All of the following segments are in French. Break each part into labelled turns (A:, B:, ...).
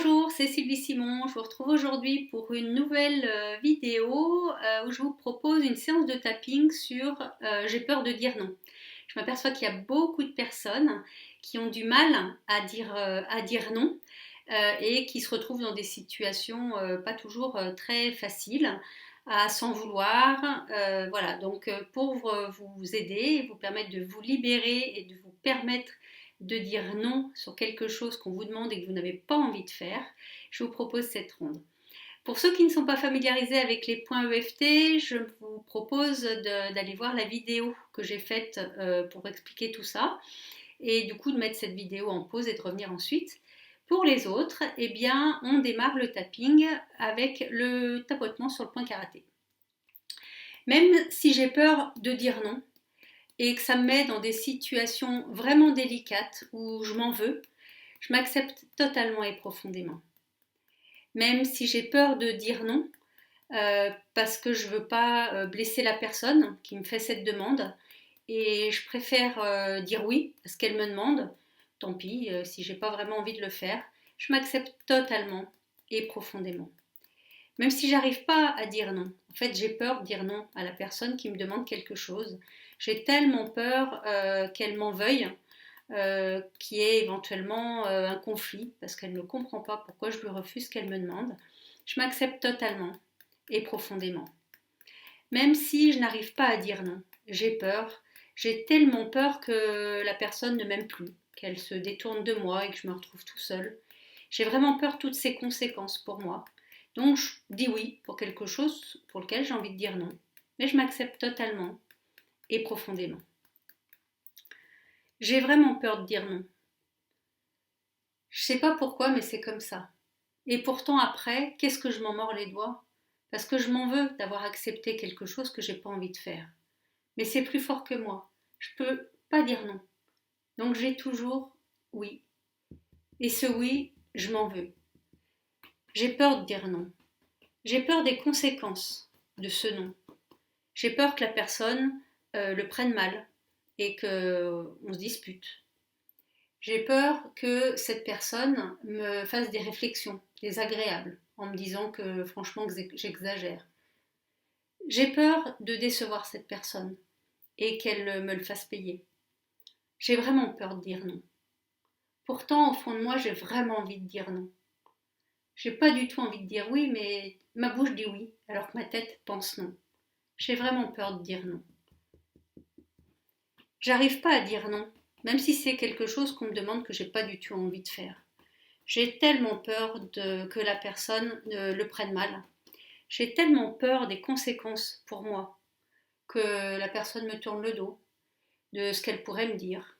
A: Bonjour, c'est Sylvie Simon. Je vous retrouve aujourd'hui pour une nouvelle vidéo où je vous propose une séance de tapping sur j'ai peur de dire non. Je m'aperçois qu'il y a beaucoup de personnes qui ont du mal à dire non et qui se retrouvent dans des situations pas toujours très faciles à s'en vouloir. Voilà, donc pour vous aider et vous permettre de vous libérer et de vous permettre de dire non sur quelque chose qu'on vous demande et que vous n'avez pas envie de faire, je vous propose cette ronde. Pour ceux qui ne sont pas familiarisés avec les points EFT, je vous propose d'aller voir la vidéo que j'ai faite pour expliquer tout ça et du coup de mettre cette vidéo en pause et de revenir ensuite. Pour les autres, eh bien, on démarre le tapping avec le tapotement sur le point karaté. Même si j'ai peur de dire non, et que ça me met dans des situations vraiment délicates où je m'en veux, je m'accepte totalement et profondément. Même si j'ai peur de dire non, parce que je ne veux pas blesser la personne qui me fait cette demande, et je préfère dire oui à ce qu'elle me demande, tant pis si j'ai pas vraiment envie de le faire, je m'accepte totalement et profondément. Même si j'arrive pas à dire non. En fait, j'ai peur de dire non à la personne qui me demande quelque chose. J'ai tellement peur qu'elle m'en veuille, qu'il y ait éventuellement un conflit, parce qu'elle ne comprend pas pourquoi je lui refuse ce qu'elle me demande. Je m'accepte totalement et profondément. Même si je n'arrive pas à dire non, j'ai peur. J'ai tellement peur que la personne ne m'aime plus, qu'elle se détourne de moi et que je me retrouve tout seul. J'ai vraiment peur de toutes ces conséquences pour moi. Donc je dis oui pour quelque chose pour lequel j'ai envie de dire non. Mais je m'accepte totalement et profondément. J'ai vraiment peur de dire non. Je sais pas pourquoi, mais c'est comme ça. Et pourtant après, qu'est-ce que je m'en mords les doigts? Parce que je m'en veux d'avoir accepté quelque chose que j'ai pas envie de faire. Mais c'est plus fort que moi. Je peux pas dire non. Donc j'ai toujours oui. Et ce oui, je m'en veux. J'ai peur de dire non. J'ai peur des conséquences de ce non. J'ai peur que la personne le prenne mal et qu'on se dispute. J'ai peur que cette personne me fasse des réflexions désagréables en me disant que franchement j'exagère. J'ai peur de décevoir cette personne et qu'elle me le fasse payer. J'ai vraiment peur de dire non. Pourtant, au fond de moi, j'ai vraiment envie de dire non. J'ai pas du tout envie de dire oui, mais ma bouche dit oui, alors que ma tête pense non. J'ai vraiment peur de dire non. J'arrive pas à dire non, même si c'est quelque chose qu'on me demande que j'ai pas du tout envie de faire. J'ai tellement peur que la personne le prenne mal. J'ai tellement peur des conséquences pour moi, que la personne me tourne le dos, de ce qu'elle pourrait me dire.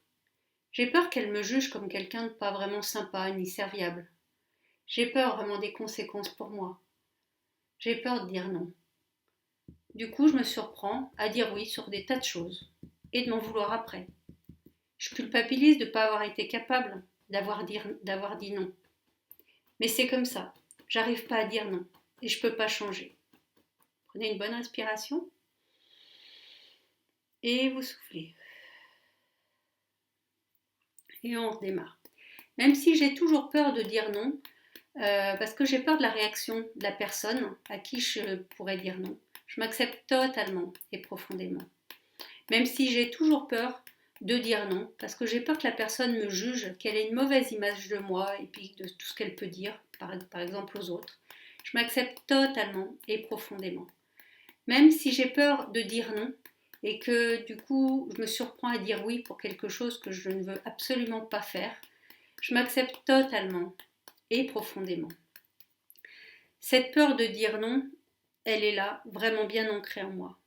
A: J'ai peur qu'elle me juge comme quelqu'un de pas vraiment sympa ni serviable. J'ai peur vraiment des conséquences pour moi. J'ai peur de dire non. Du coup, je me surprends à dire oui sur des tas de choses et de m'en vouloir après. Je culpabilise de ne pas avoir été capable d'avoir dit non. Mais c'est comme ça. J'arrive pas à dire non et je peux pas changer. Prenez une bonne respiration et vous soufflez. Et on redémarre. Même si j'ai toujours peur de dire non, parce que j'ai peur de la réaction de la personne à qui je pourrais dire non, je m'accepte totalement et profondément. Même si j'ai toujours peur de dire non, parce que j'ai peur que la personne me juge, qu'elle ait une mauvaise image de moi et puis de tout ce qu'elle peut dire, par exemple aux autres. Je m'accepte totalement et profondément. Même si j'ai peur de dire non et que du coup je me surprends à dire oui pour quelque chose que je ne veux absolument pas faire, je m'accepte totalement et profondément. Cette peur de dire non, elle est là, vraiment bien ancrée en moi.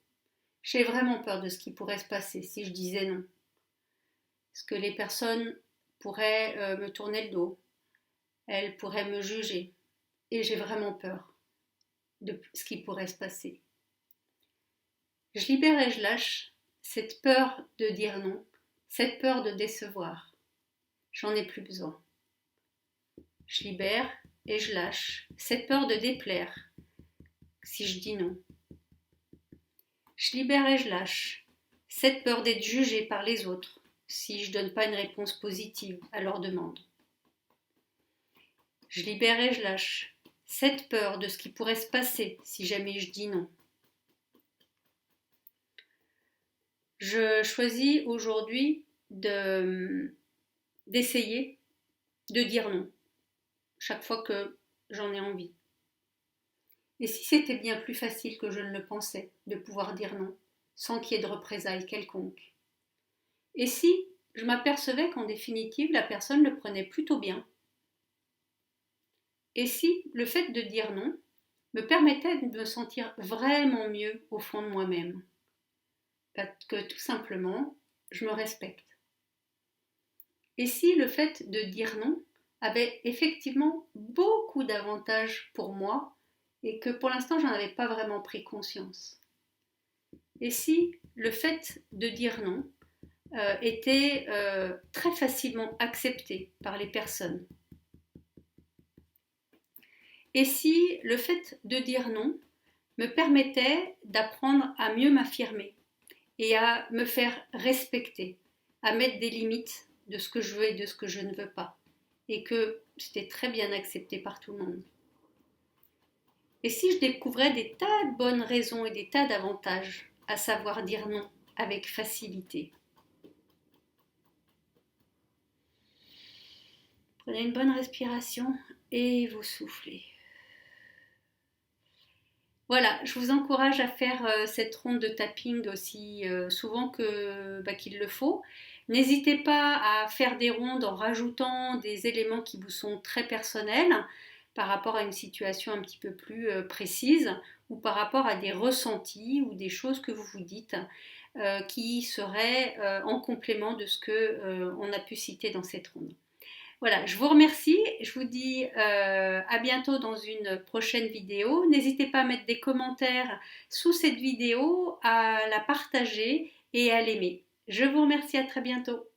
A: J'ai vraiment peur de ce qui pourrait se passer si je disais non. Parce que les personnes pourraient me tourner le dos, elles pourraient me juger. Et j'ai vraiment peur de ce qui pourrait se passer. Je libère et je lâche cette peur de dire non, cette peur de décevoir. J'en ai plus besoin. Je libère et je lâche cette peur de déplaire si je dis non. Je libère et je lâche cette peur d'être jugée par les autres si je ne donne pas une réponse positive à leur demande. Je libère et je lâche cette peur de ce qui pourrait se passer si jamais je dis non. Je choisis aujourd'hui d'essayer de dire non chaque fois que j'en ai envie. Et si c'était bien plus facile que je ne le pensais de pouvoir dire non, sans qu'il y ait de représailles quelconques? Et si je m'apercevais qu'en définitive, la personne le prenait plutôt bien? Et si le fait de dire non me permettait de me sentir vraiment mieux au fond de moi-même? Parce que tout simplement, je me respecte. Et si le fait de dire non avait effectivement beaucoup d'avantages pour moi et que pour l'instant, j'en avais pas vraiment pris conscience? Et si le fait de dire non était très facilement accepté par les personnes? Et si le fait de dire non me permettait d'apprendre à mieux m'affirmer et à me faire respecter, à mettre des limites de ce que je veux et de ce que je ne veux pas, et que c'était très bien accepté par tout le monde? Et si je découvrais des tas de bonnes raisons et des tas d'avantages à savoir dire non avec facilité? Prenez une bonne respiration et vous soufflez. Voilà, je vous encourage à faire cette ronde de tapping aussi souvent qu'il le faut. N'hésitez pas à faire des rondes en rajoutant des éléments qui vous sont très personnels par rapport à une situation un petit peu plus précise ou par rapport à des ressentis ou des choses que vous vous dites qui seraient en complément de ce qu'on a pu citer dans cette ronde. Voilà, je vous remercie. Je vous dis à bientôt dans une prochaine vidéo. N'hésitez pas à mettre des commentaires sous cette vidéo, à la partager et à l'aimer. Je vous remercie, à très bientôt.